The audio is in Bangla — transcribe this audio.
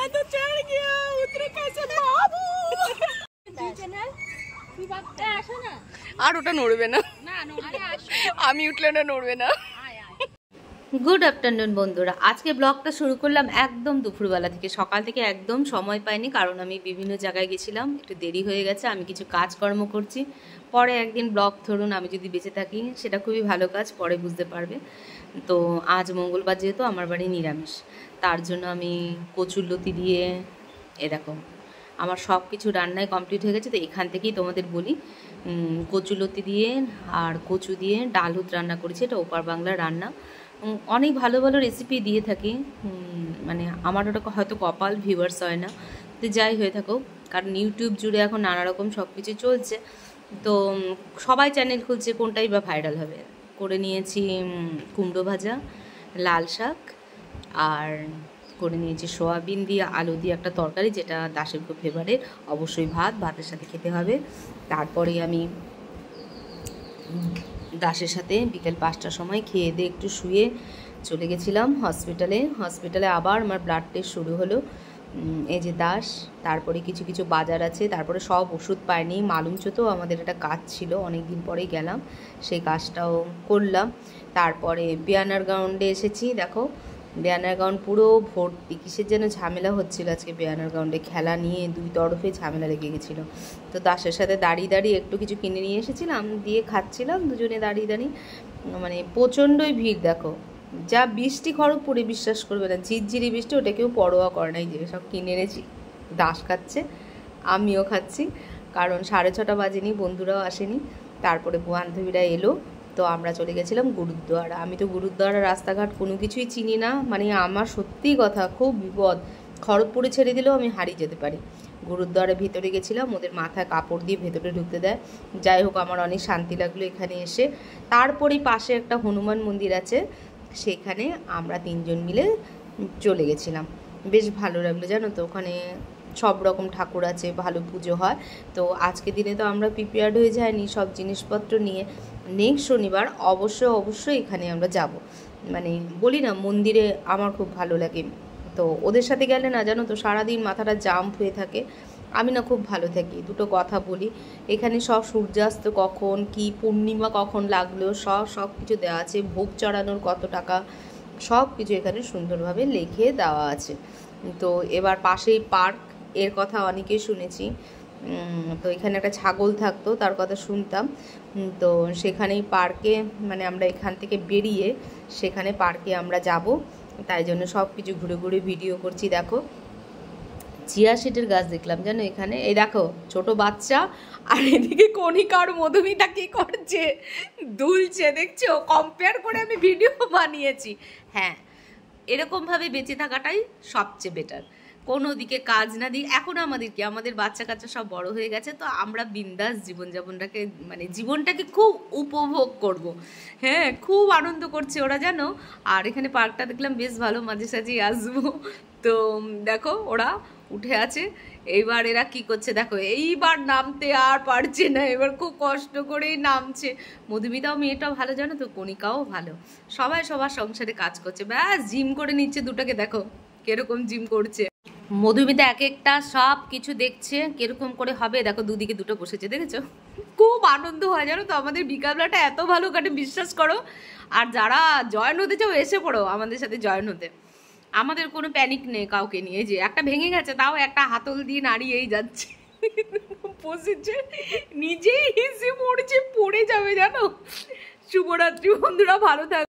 तो चढ़ गया उतरे कैसे बाबू আর ওটা নড়বে না আমি উঠলে না নড়বে না গুড আফটারনুন বন্ধুরা আজকে ব্লগটা শুরু করলাম একদম দুপুরবেলা থেকে সকাল থেকে একদম সময় পাইনি কারণ আমি বিভিন্ন জায়গায় গেছিলাম একটু দেরি হয়ে গেছে আমি কিছু কাজকর্ম করছি পরে একদিন ব্লগ ধরুন আমি যদি বেঁচে থাকি সেটা খুবই ভালো কাজ পরে বুঝতে পারবে তো আজ মঙ্গলবার যেহেতু আমার বাড়ি নিরামিষ তার জন্য আমি কচুরলতি দিয়ে দেখো আমার সব কিছু রান্নায় কমপ্লিট হয়ে গেছে তো এখান থেকেই তোমাদের বলি কচুরলতি দিয়ে আর কচু দিয়ে ডাল ভাত রান্না করেছি এটা ওপার বাংলার রান্না অনেক ভালো ভালো রেসিপি দিয়ে থাকি মানে আমার ওটা হয়তো কপাল ভিউয়ার্স হয় না তো যাই হয়ে থাকুক কারণ ইউটিউব জুড়ে এখন নানা রকম সব কিছু চলছে তো সবাই চ্যানেল খুলছে কোনটাই বা ভাইরাল হবে করে নিয়েছি কুমড়ো ভাজা লাল শাক আর করে নিয়েছি সোয়াবিন দিয়ে আলু দিয়ে একটা তরকারি যেটা দাসের খুব ফেভারিট অবশ্যই ভাতের সাথে খেতে হবে তারপরে আমি দাসের সাথে বিকেল 5টার সময় খেয়ে দিয়ে একটু শুয়ে চলে গেছিলাম হসপিটালে আবার আমার ব্লাড টেস্ট শুরু হলো এই যে দাস তারপরে কিছু কিছু বাজার আছে তারপরে সব ওষুধ পাইনি মালুমচোতেও আমাদের একটা কাজ ছিল অনেক দিন পরেই গেলাম সেই কাজটাও করলাম তারপরে বিয়ানার গ্রাউন্ডে এসেছি দেখো বিয়ানার গ্রাউন্ড পুরো ভর্তি কিসের যেন ঝামেলা হচ্ছিল আজকে বিয়ানার গ্রাউন্ডে খেলা নিয়ে দুই তরফে ঝামেলা লেগে গেছিলো তো দাসের সাথে দাঁড়িয়ে একটু কিছু কিনে নিয়ে এসেছিলাম দিয়ে খাচ্ছিলাম দুজনে দাঁড়িয়ে মানে প্রচণ্ডই ভিড় দেখো যা বৃষ্টি খড়গপুরে বিশ্বাস করবে না ঝিরঝিরি বৃষ্টি ওটা কেউ পরোয়া করে নাই যে সব কিনে এনেছি দাস খাচ্ছে আমিও খাচ্ছি কারণ 6:30 বাজেনি বন্ধুরাও আসেনি তারপরে বান্ধবীরা এলো তো আমরা চলে গেছিলাম গুরুদ্বারা আমি তো গুরুদ্বারা রাস্তাঘাট কোনো কিছুই চিনি না মানে আমার সত্যি কথা খুব বিপদ খড়গপুরে ছেড়ে দিলেও আমি হারিয়ে যেতে পারি গুরুদ্বারের ভিতরে গেছিলাম ওদের মাথায় কাপড় দিয়ে ভেতরে ঢুকতে দেয় যাই হোক আমার অনেক শান্তি লাগলো এখানে এসে তারপরেই পাশে একটা হনুমান মন্দির আছে সেখানে আমরা 3 জন মিলে চলে গেছিলাম বেশ ভালো লাগলো জানো তো ওখানে সব রকম ঠাকুর আছে ভালো পুজো হয় তো আজকে দিনে তো আমরা প্রিপেয়ার্ড হয়ে যাইনি সব জিনিসপত্র নিয়ে নেক্সট শনিবার অবশ্যই এখানে আমরা যাব মানে বলি না মন্দিরে আমার খুব ভালো লাগে তো ওদের সাথে গেলে না জানো তো সারাদিন মাথাটা জাম্প হয়ে থাকে আমি না খুব ভালো থাকি দুটো কথা বলি এখানে সব সূর্যাস্ত কখন কি পূর্ণিমা কখন লাগলো সব কিছু দেওয়া আছে ভোগ চড়ানোর কত টাকা সব কিছু এখানে সুন্দরভাবে লিখে দেওয়া আছে তো এবার পাশেই পার্ক এর কথা অনেকেই শুনেছি তো এখানে একটা ছাগল থাকতো তার কথা শুনতাম তো সেখানেই পার্কে মানে আমরা এখান থেকে বেরিয়ে সেখানে পার্কে আমরা যাব তাই জন্য সব কিছু ঘুরে ঘুরে ভিডিও করছি দেখো চিয়া সিডের গাছ দেখলাম জানো এখানে এই দেখো ছোট বাচ্চা আর এদিকে কণিকা আর মধুমিতা কি করছে দুলছে দেখছো কম্পেয়ার করে আমি ভিডিও বানিয়েছি হ্যাঁ এরকমভাবে বেঁচে থাকাটাই সবচেয়ে বেটার কোনো দিকে কাজ না দিই এখন আমাদের কি আমাদের বাচ্চা কাচ্চা সব বড় হয়ে গেছে তো আমরা বিন্দাস জীবনযাপনটাকে মানে জীবনটাকে খুব উপভোগ করব হ্যাঁ খুব আনন্দ করছে ওরা জানো আর এখানে পার্কটা দেখলাম বেশ ভালো মাঝে সাঝেই আসবো তো দেখো ওরা উঠে আছে এইবার এরা কি করছে দেখো এইবার নামতে আর পারছে না এবার খুব কষ্ট করেই নামছে মধুমিতাও মেয়েটাও ভালো জানো তো কণিকাও ভালো সবাই সবার সংসারে কাজ করছে ব্যাস জিম করে নিচ্ছে দুটাকে দেখো কিরকম জিম করছে মধুমিতা এক একটা সব কিছু দেখছে কিরকম করে হবে দেখো দুদিকে দুটো বসেছে দেখেছো খুব আনন্দ হয় জানো তো আমাদের বিকালবেলাটা এত ভালো কাটে বিশ্বাস করো আর যারা জয়েন হতে চাও এসে পড়ো আমাদের সাথে জয়েন হতে আমাদের কোনো প্যানিক নেই কাউকে নিয়ে যে একটা ভেঙে গেছে তাও একটা হাতল দিয়ে নাড়িয়েই যাচ্ছে বসেছে নিজেই হিসে পড়ছে পড়ে যাবে জানো শুভরাত্রি বন্ধুরা ভালো থাকবে